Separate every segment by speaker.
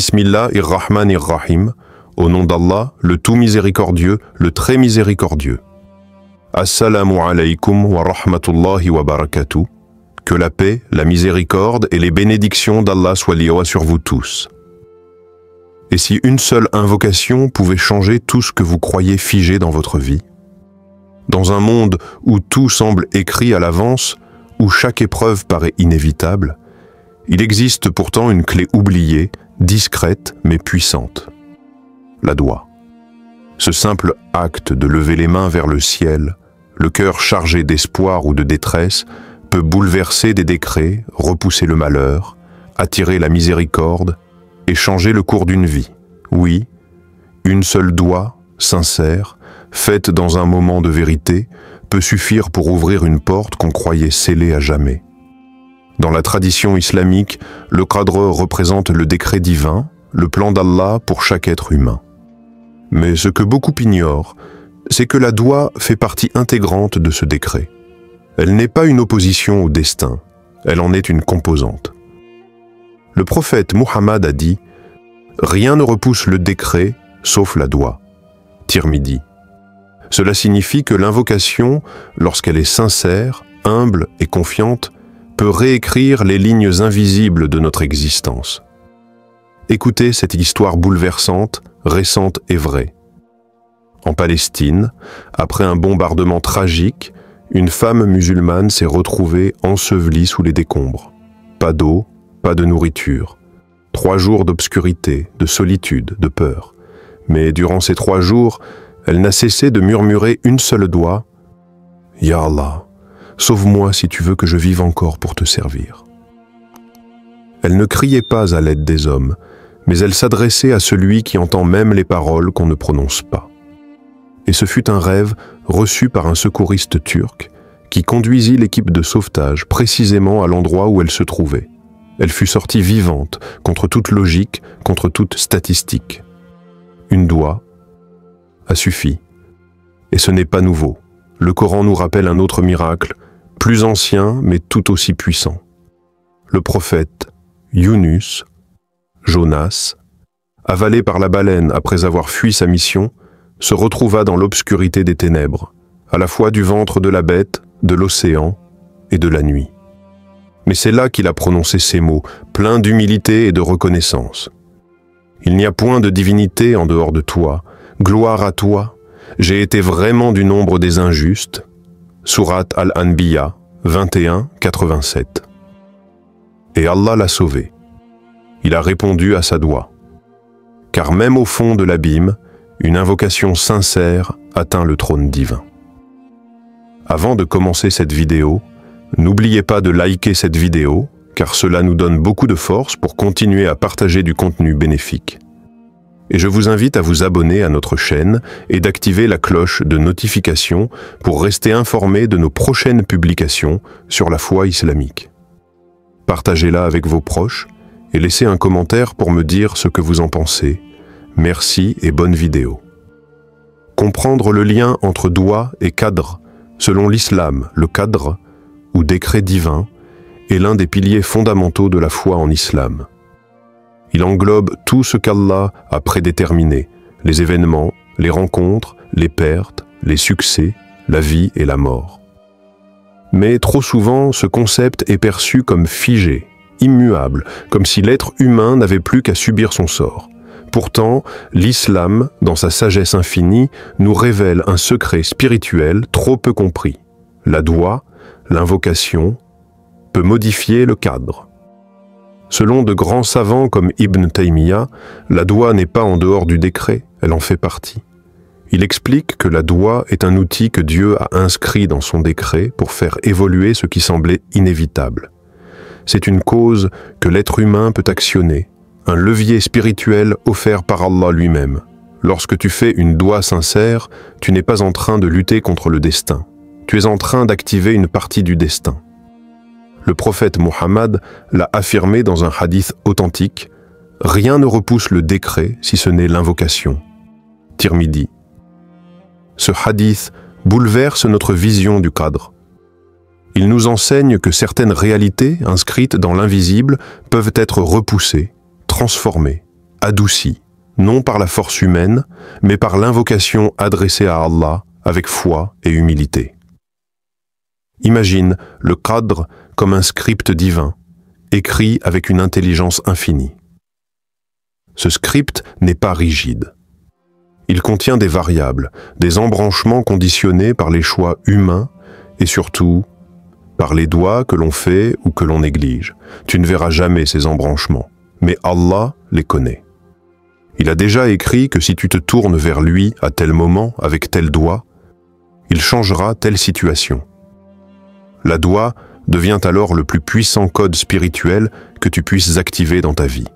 Speaker 1: Bismillahir-Rahmanir-Rahim, au nom d'Allah, le tout miséricordieux, le très miséricordieux. Assalamu alaykum wa rahmatullahi wa barakatuh. Que la paix, la miséricorde et les bénédictions d'Allah soient liées sur vous tous. Et si une seule invocation pouvait changer tout ce que vous croyez figé dans votre vie? Dans un monde où tout semble écrit à l'avance, où chaque épreuve paraît inévitable, il existe pourtant une clé oubliée, discrète mais puissante. La doua. Ce simple acte de lever les mains vers le ciel, le cœur chargé d'espoir ou de détresse, peut bouleverser des décrets, repousser le malheur, attirer la miséricorde et changer le cours d'une vie. Oui, une seule doua, sincère, faite dans un moment de vérité, peut suffire pour ouvrir une porte qu'on croyait scellée à jamais. Dans la tradition islamique, le qadr représente le décret divin, le plan d'Allah pour chaque être humain. Mais ce que beaucoup ignorent, c'est que la doua fait partie intégrante de ce décret. Elle n'est pas une opposition au destin, elle en est une composante. Le prophète Muhammad a dit « Rien ne repousse le décret, sauf la doua ». Tirmidhi. Cela signifie que l'invocation, lorsqu'elle est sincère, humble et confiante, peut réécrire les lignes invisibles de notre existence. Écoutez cette histoire bouleversante, récente et vraie. En Palestine, après un bombardement tragique, une femme musulmane s'est retrouvée ensevelie sous les décombres. Pas d'eau, pas de nourriture. 3 jours d'obscurité, de solitude, de peur. Mais durant ces 3 jours, elle n'a cessé de murmurer une seule doua. « Ya Allah, sauve-moi si tu veux que je vive encore pour te servir. » Elle ne criait pas à l'aide des hommes, mais elle s'adressait à celui qui entend même les paroles qu'on ne prononce pas. Et ce fut un rêve reçu par un secouriste turc qui conduisit l'équipe de sauvetage précisément à l'endroit où elle se trouvait. Elle fut sortie vivante, contre toute logique, contre toute statistique. Une doua a suffi. Et ce n'est pas nouveau. Le Coran nous rappelle un autre miracle, plus ancien mais tout aussi puissant. Le prophète Yunus, Jonas, avalé par la baleine après avoir fui sa mission, se retrouva dans l'obscurité des ténèbres, à la fois du ventre de la bête, de l'océan et de la nuit. Mais c'est là qu'il a prononcé ces mots, pleins d'humilité et de reconnaissance. Il n'y a point de divinité en dehors de toi, gloire à toi, j'ai été vraiment du nombre des injustes. Sourate Al-Anbiya, 21, 87. Et Allah l'a sauvé. Il a répondu à sa doua. Car même au fond de l'abîme, une invocation sincère atteint le trône divin. Avant de commencer cette vidéo, n'oubliez pas de liker cette vidéo, car cela nous donne beaucoup de force pour continuer à partager du contenu bénéfique. Et je vous invite à vous abonner à notre chaîne et d'activer la cloche de notification pour rester informé de nos prochaines publications sur la foi islamique. Partagez-la avec vos proches et laissez un commentaire pour me dire ce que vous en pensez. Merci et bonne vidéo. Comprendre le lien entre doua et qadr. Selon l'islam, le qadr, ou décret divin, est l'un des piliers fondamentaux de la foi en islam. Il englobe tout ce qu'Allah a prédéterminé, les événements, les rencontres, les pertes, les succès, la vie et la mort. Mais trop souvent, ce concept est perçu comme figé, immuable, comme si l'être humain n'avait plus qu'à subir son sort. Pourtant, l'islam, dans sa sagesse infinie, nous révèle un secret spirituel trop peu compris. La doua, l'invocation, peut modifier le cadre. Selon de grands savants comme Ibn Taymiyyah, la doua n'est pas en dehors du décret, elle en fait partie. Il explique que la doua est un outil que Dieu a inscrit dans son décret pour faire évoluer ce qui semblait inévitable. C'est une cause que l'être humain peut actionner, un levier spirituel offert par Allah lui-même. Lorsque tu fais une doua sincère, tu n'es pas en train de lutter contre le destin. Tu es en train d'activer une partie du destin. Le prophète Muhammad l'a affirmé dans un hadith authentique, « Rien ne repousse le décret si ce n'est l'invocation ». Tirmidhi. Ce hadith bouleverse notre vision du qadr. Il nous enseigne que certaines réalités inscrites dans l'invisible peuvent être repoussées, transformées, adouci, non par la force humaine, mais par l'invocation adressée à Allah avec foi et humilité. Imagine le qadr comme un script divin, écrit avec une intelligence infinie. Ce script n'est pas rigide. Il contient des variables, des embranchements conditionnés par les choix humains et surtout par les doigts que l'on fait ou que l'on néglige. Tu ne verras jamais ces embranchements, mais Allah les connaît. Il a déjà écrit que si tu te tournes vers lui à tel moment avec tel doigt, il changera telle situation. La doigt devient alors le plus puissant code spirituel que tu puisses activer dans ta vie.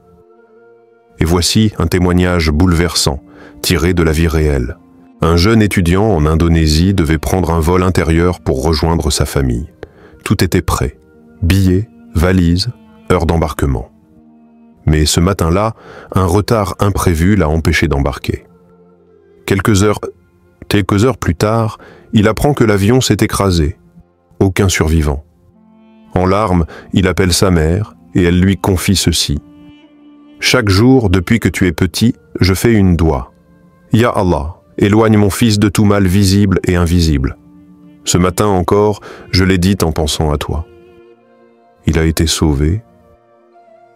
Speaker 1: Et voici un témoignage bouleversant, tiré de la vie réelle. Un jeune étudiant en Indonésie devait prendre un vol intérieur pour rejoindre sa famille. Tout était prêt. Billets, valises, heure d'embarquement. Mais ce matin-là, un retard imprévu l'a empêché d'embarquer. Quelques heures plus tard, il apprend que l'avion s'est écrasé. Aucun survivant. En larmes, il appelle sa mère et elle lui confie ceci. « Chaque jour, depuis que tu es petit, je fais une doua. Ya Allah, éloigne mon fils de tout mal visible et invisible. Ce matin encore, je l'ai dit en pensant à toi. » Il a été sauvé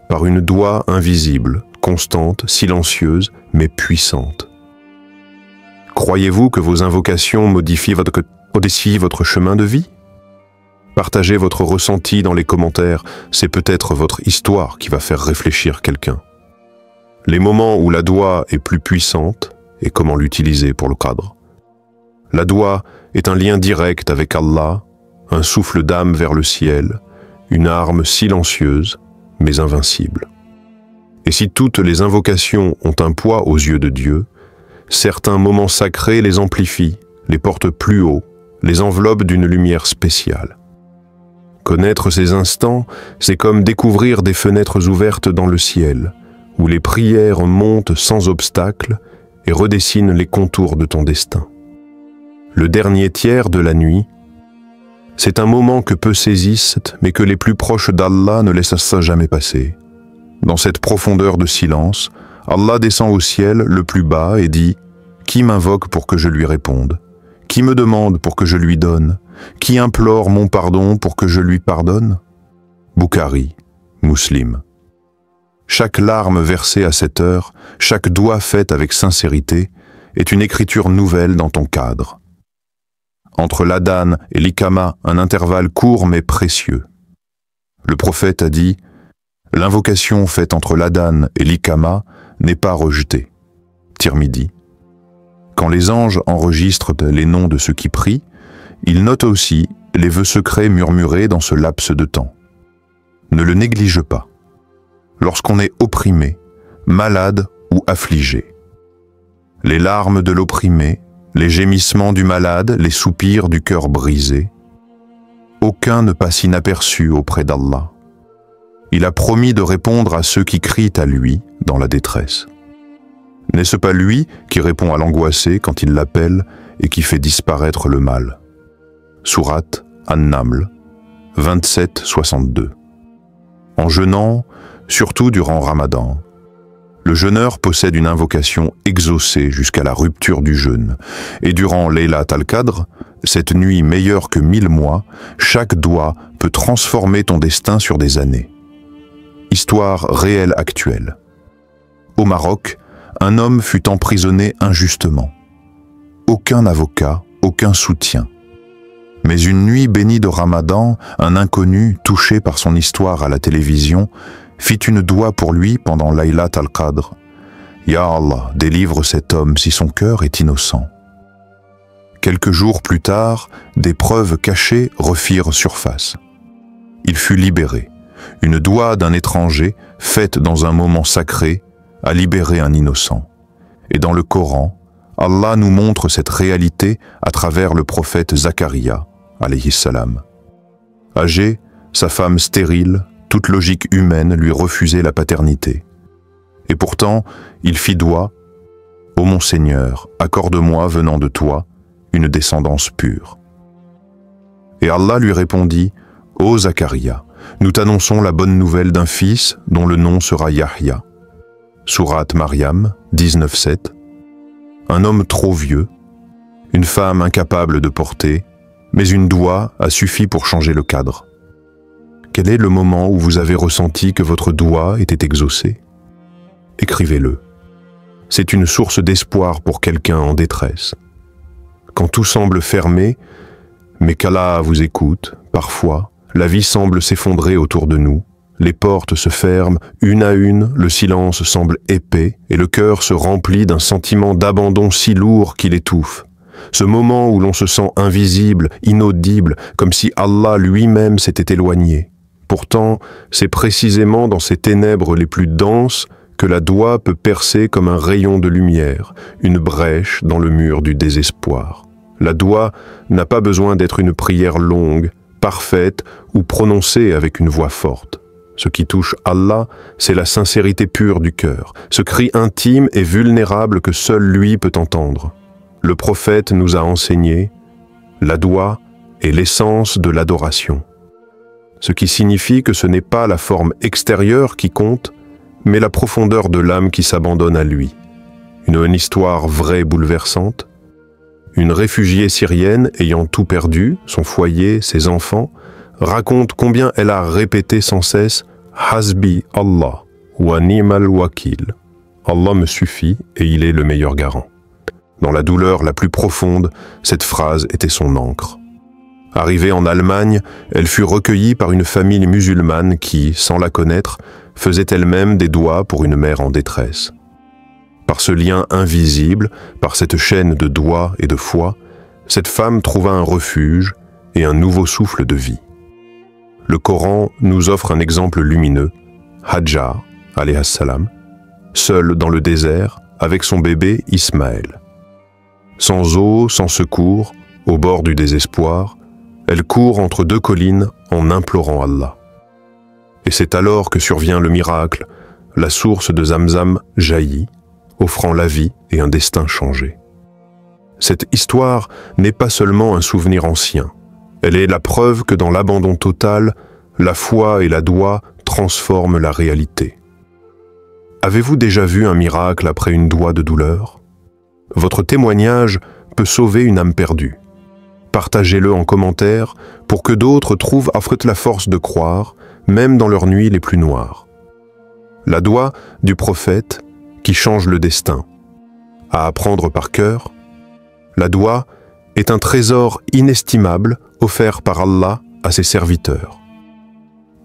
Speaker 1: par une doua invisible, constante, silencieuse, mais puissante. Croyez-vous que vos invocations modifient votre chemin de vie? Partagez votre ressenti dans les commentaires, c'est peut-être votre histoire qui va faire réfléchir quelqu'un. Les moments où la doua est plus puissante, et comment l'utiliser pour le qadr. La doua est un lien direct avec Allah, un souffle d'âme vers le ciel, une arme silencieuse, mais invincible. Et si toutes les invocations ont un poids aux yeux de Dieu, certains moments sacrés les amplifient, les portent plus haut, les enveloppent d'une lumière spéciale. Connaître ces instants, c'est comme découvrir des fenêtres ouvertes dans le ciel, où les prières montent sans obstacle et redessinent les contours de ton destin. Le dernier tiers de la nuit, c'est un moment que peu saisissent, mais que les plus proches d'Allah ne laissent jamais passer. Dans cette profondeur de silence, Allah descend au ciel le plus bas et dit « Qui m'invoque pour que je lui réponde? Qui me demande pour que je lui donne? Qui implore mon pardon pour que je lui pardonne ?» Bukhari, Muslim. Chaque larme versée à cette heure, chaque doigt fait avec sincérité, est une écriture nouvelle dans ton cadre. Entre l'adhan et l'ikama, un intervalle court mais précieux. Le prophète a dit « L'invocation faite entre l'adhan et l'ikama n'est pas rejetée. » Tirmidhi. Quand les anges enregistrent les noms de ceux qui prient, ils notent aussi les vœux secrets murmurés dans ce laps de temps. Ne le néglige pas. Lorsqu'on est opprimé, malade ou affligé. Les larmes de l'opprimé, les gémissements du malade, les soupirs du cœur brisé. Aucun ne passe inaperçu auprès d'Allah. Il a promis de répondre à ceux qui crient à lui dans la détresse. N'est-ce pas lui qui répond à l'angoissé quand il l'appelle et qui fait disparaître le mal? Sourate An-Naml 27-62. En jeûnant, surtout durant Ramadan, le jeûneur possède une invocation exaucée jusqu'à la rupture du jeûne. Et durant Laylat al-Qadr, cette nuit meilleure que 1000 mois, chaque doigt peut transformer ton destin sur des années. Histoire réelle actuelle. Au Maroc, un homme fut emprisonné injustement. Aucun avocat, aucun soutien. Mais une nuit bénie de Ramadan, un inconnu, touché par son histoire à la télévision, fit une doua pour lui pendant Laylat al-Qadr. Ya Allah, délivre cet homme si son cœur est innocent. Quelques jours plus tard, des preuves cachées refirent surface. Il fut libéré. Une doua d'un étranger, faite dans un moment sacré, a libéré un innocent. Et dans le Coran, Allah nous montre cette réalité à travers le prophète Zacharia, alayhi salam. Âgé, sa femme stérile, toute logique humaine lui refusait la paternité. Et pourtant, il fit doua « Ô mon Seigneur, accorde-moi, venant de toi, une descendance pure. » Et Allah lui répondit « Ô Zacharia, nous t'annonçons la bonne nouvelle d'un fils dont le nom sera Yahya. Sourate Maryam 19:7. Un homme trop vieux, une femme incapable de porter, mais une doua a suffi pour changer le cadre. Quel est le moment où vous avez ressenti que votre doua était exaucée? Écrivez-le. C'est une source d'espoir pour quelqu'un en détresse. Quand tout semble fermé, mais qu'Allah vous écoute, parfois, la vie semble s'effondrer autour de nous, les portes se ferment une à une, le silence semble épais et le cœur se remplit d'un sentiment d'abandon si lourd qu'il étouffe. Ce moment où l'on se sent invisible, inaudible, comme si Allah lui-même s'était éloigné. Pourtant, c'est précisément dans ces ténèbres les plus denses que la doua peut percer comme un rayon de lumière, une brèche dans le mur du désespoir. La doua n'a pas besoin d'être une prière longue, parfaite ou prononcée avec une voix forte. Ce qui touche Allah, c'est la sincérité pure du cœur, ce cri intime et vulnérable que seul lui peut entendre. Le prophète nous a enseigné, la doua est l'essence de l'adoration. Ce qui signifie que ce n'est pas la forme extérieure qui compte, mais la profondeur de l'âme qui s'abandonne à lui. Une histoire vraie bouleversante. Une réfugiée syrienne ayant tout perdu, son foyer, ses enfants, raconte combien elle a répété sans cesse « Hasbi Allah wa ni'mal wakil ». Allah me suffit et il est le meilleur garant. Dans la douleur la plus profonde, cette phrase était son encre. Arrivée en Allemagne, elle fut recueillie par une famille musulmane qui, sans la connaître, faisait elle-même des douas pour une mère en détresse. Par ce lien invisible, par cette chaîne de douas et de foi, cette femme trouva un refuge et un nouveau souffle de vie. Le Coran nous offre un exemple lumineux, Hajar, alayhi salam, seule dans le désert avec son bébé Ismaël. Sans eau, sans secours, au bord du désespoir, elle court entre deux collines en implorant Allah. Et c'est alors que survient le miracle, la source de Zamzam jaillit, offrant la vie et un destin changé. Cette histoire n'est pas seulement un souvenir ancien, elle est la preuve que dans l'abandon total, la foi et la doua transforment la réalité. Avez-vous déjà vu un miracle après une doua de douleur? Votre témoignage peut sauver une âme perdue. Partagez-le en commentaire pour que d'autres trouvent la force de croire, même dans leurs nuits les plus noires. La doua du prophète qui change le destin. À apprendre par cœur, la doua est un trésor inestimable offert par Allah à ses serviteurs.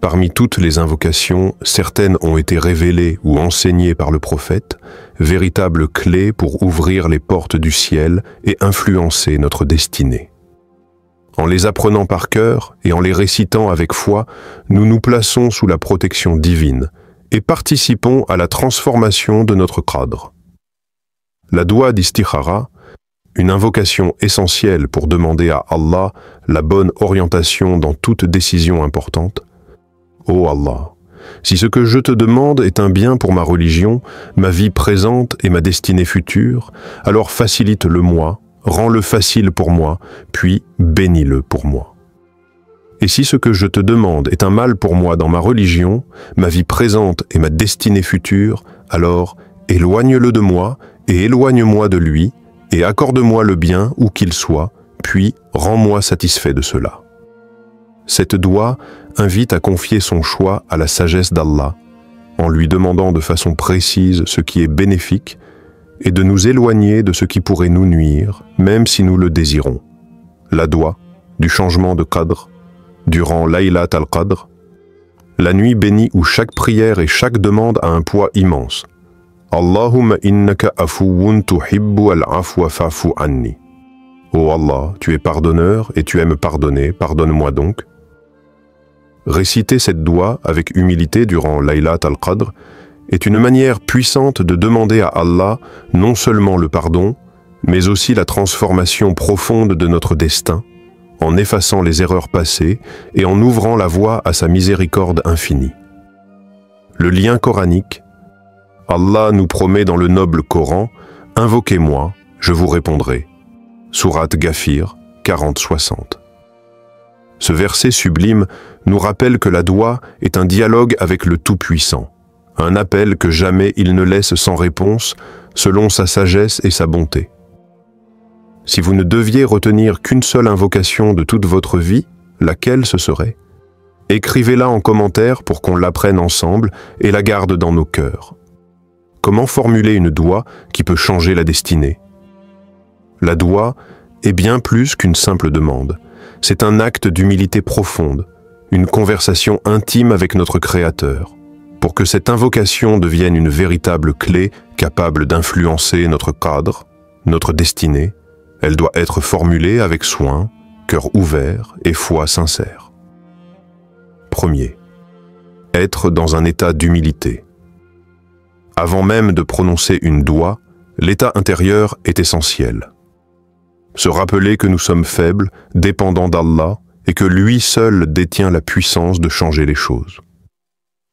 Speaker 1: Parmi toutes les invocations, certaines ont été révélées ou enseignées par le prophète, véritables clés pour ouvrir les portes du ciel et influencer notre destinée. En les apprenant par cœur et en les récitant avec foi, nous nous plaçons sous la protection divine et participons à la transformation de notre cadre. La doua d'istikhara, une invocation essentielle pour demander à Allah la bonne orientation dans toute décision importante. Ô Allah, si ce que je te demande est un bien pour ma religion, ma vie présente et ma destinée future, alors facilite-le moi, rends-le facile pour moi, puis bénis-le pour moi. Et si ce que je te demande est un mal pour moi dans ma religion, ma vie présente et ma destinée future, alors éloigne-le de moi et éloigne-moi de lui, et accorde-moi le bien où qu'il soit, puis rends-moi satisfait de cela. Cette doua invite à confier son choix à la sagesse d'Allah, en lui demandant de façon précise ce qui est bénéfique, et de nous éloigner de ce qui pourrait nous nuire, même si nous le désirons. La doua du changement de qadr, durant Laylat al-Qadr, la nuit bénie où chaque prière et chaque demande a un poids immense. Allahumma innaka afuwun tuhibbu al-afwa fa'fu anni. Ô Allah, tu es pardonneur et tu aimes pardonner, pardonne-moi donc. Réciter cette doua avec humilité durant Laylat al-Qadr est une manière puissante de demander à Allah non seulement le pardon, mais aussi la transformation profonde de notre destin, en effaçant les erreurs passées et en ouvrant la voie à sa miséricorde infinie. Le lien coranique, Allah nous promet dans le noble Coran, « Invoquez-moi, je vous répondrai » Sourate Ghafir 40-60. Ce verset sublime nous rappelle que la doua est un dialogue avec le Tout-Puissant. un appel que jamais il ne laisse sans réponse, selon sa sagesse et sa bonté. Si vous ne deviez retenir qu'une seule invocation de toute votre vie, laquelle ce serait? Écrivez-la en commentaire pour qu'on l'apprenne ensemble et la garde dans nos cœurs. Comment formuler une doua qui peut changer la destinée? La doua est bien plus qu'une simple demande. C'est un acte d'humilité profonde, une conversation intime avec notre Créateur. Pour que cette invocation devienne une véritable clé capable d'influencer notre cadre, notre destinée, elle doit être formulée avec soin, cœur ouvert et foi sincère. Premier, être dans un état d'humilité. Avant même de prononcer une doua, l'état intérieur est essentiel. Se rappeler que nous sommes faibles, dépendants d'Allah, et que lui seul détient la puissance de changer les choses.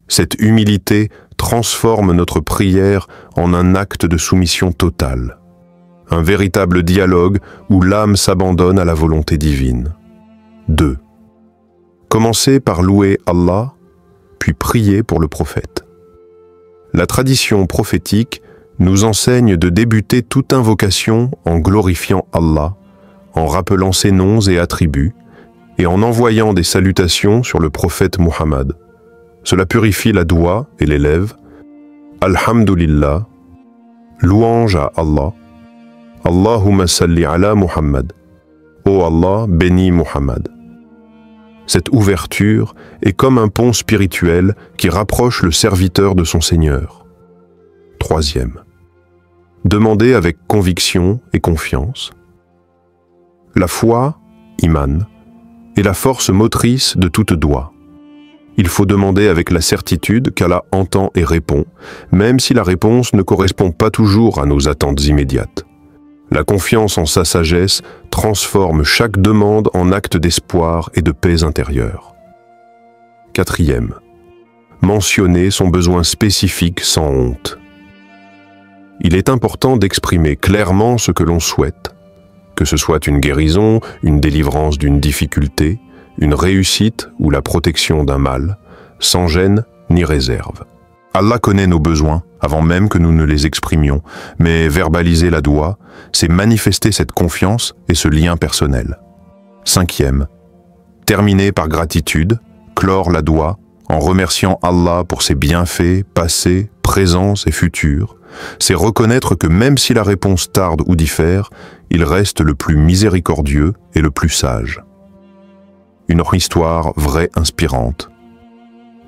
Speaker 1: Cette humilité transforme notre prière en un acte de soumission totale, un véritable dialogue où l'âme s'abandonne à la volonté divine. 2. Commencez par louer Allah, puis prier pour le prophète. La tradition prophétique nous enseigne de débuter toute invocation en glorifiant Allah, en rappelant ses noms et attributs, et en envoyant des salutations sur le prophète Muhammad. Cela purifie la doua et l'élève. Alhamdulillah, louange à Allah. Allahumma salli ala Muhammad. Ô Allah, bénis Muhammad. Cette ouverture est comme un pont spirituel qui rapproche le serviteur de son Seigneur. 3. Demandez avec conviction et confiance. La foi, iman, est la force motrice de toute doua. Il faut demander avec la certitude qu'Allah entend et répond, même si la réponse ne correspond pas toujours à nos attentes immédiates. La confiance en sa sagesse transforme chaque demande en acte d'espoir et de paix intérieure. 4. Mentionner son besoin spécifique sans honte. Il est important d'exprimer clairement ce que l'on souhaite, que ce soit une guérison, une délivrance d'une difficulté, une réussite ou la protection d'un mal, sans gêne ni réserve. Allah connaît nos besoins avant même que nous ne les exprimions, mais verbaliser la doua, c'est manifester cette confiance et ce lien personnel. 5. Terminer par gratitude, clore la doua en remerciant Allah pour ses bienfaits passés, présents et futurs. C'est reconnaître que même si la réponse tarde ou diffère, il reste le plus miséricordieux et le plus sage. Une histoire vraie inspirante.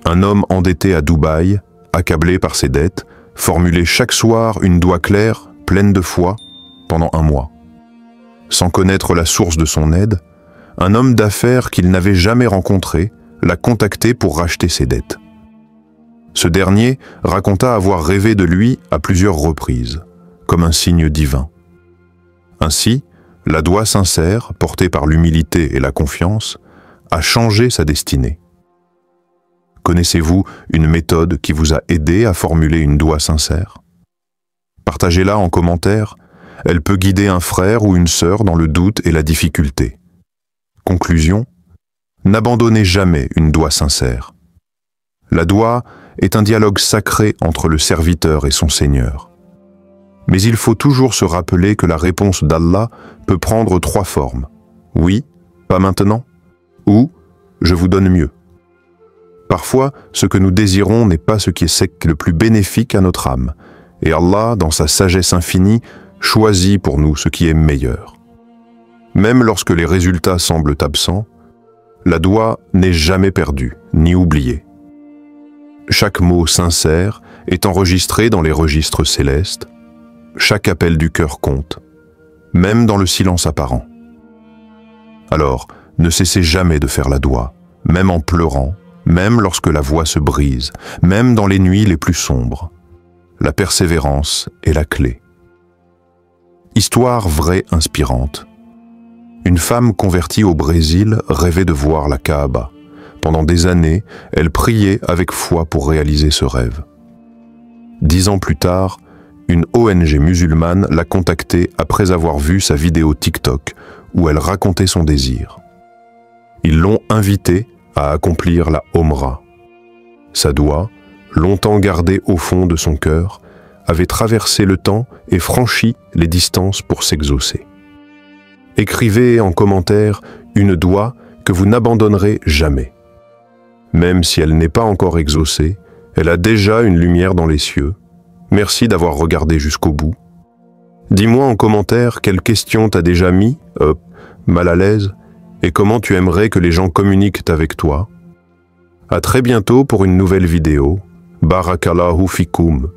Speaker 1: Un homme endetté à Dubaï, accablé par ses dettes, formulait chaque soir une doua claire, pleine de foi, pendant 1 mois. Sans connaître la source de son aide, un homme d'affaires qu'il n'avait jamais rencontré l'a contacté pour racheter ses dettes. Ce dernier raconta avoir rêvé de lui à plusieurs reprises, comme un signe divin. Ainsi, la doua sincère, portée par l'humilité et la confiance, a changé sa destinée. Connaissez-vous une méthode qui vous a aidé à formuler une doua sincère? Partagez-la en commentaire, elle peut guider un frère ou une sœur dans le doute et la difficulté. Conclusion, n'abandonnez jamais une doua sincère. La doua est un dialogue sacré entre le serviteur et son Seigneur. Mais il faut toujours se rappeler que la réponse d'Allah peut prendre 3 formes. Oui, pas maintenant, ou je vous donne mieux. Parfois, ce que nous désirons n'est pas ce qui est le plus bénéfique à notre âme, et Allah, dans sa sagesse infinie, choisit pour nous ce qui est meilleur. Même lorsque les résultats semblent absents, la doua n'est jamais perdue, ni oubliée. Chaque mot sincère est enregistré dans les registres célestes, chaque appel du cœur compte, même dans le silence apparent. Alors, ne cessez jamais de faire la doua, même en pleurant, même lorsque la voix se brise, même dans les nuits les plus sombres. La persévérance est la clé. Histoire vraie inspirante. Une femme convertie au Brésil rêvait de voir la Kaaba. Pendant des années, elle priait avec foi pour réaliser ce rêve. 10 ans plus tard, une ONG musulmane l'a contactée après avoir vu sa vidéo TikTok où elle racontait son désir. Ils l'ont invitée à accomplir la Omra. Sa doua, longtemps gardée au fond de son cœur, avait traversé le temps et franchi les distances pour s'exaucer. Écrivez en commentaire une doua que vous n'abandonnerez jamais. Même si elle n'est pas encore exaucée, elle a déjà une lumière dans les cieux. Merci d'avoir regardé jusqu'au bout. Dis-moi en commentaire quelle question t'as déjà mis, mal à l'aise, et comment tu aimerais que les gens communiquent avec toi. À très bientôt pour une nouvelle vidéo. Barakallahu fikoum.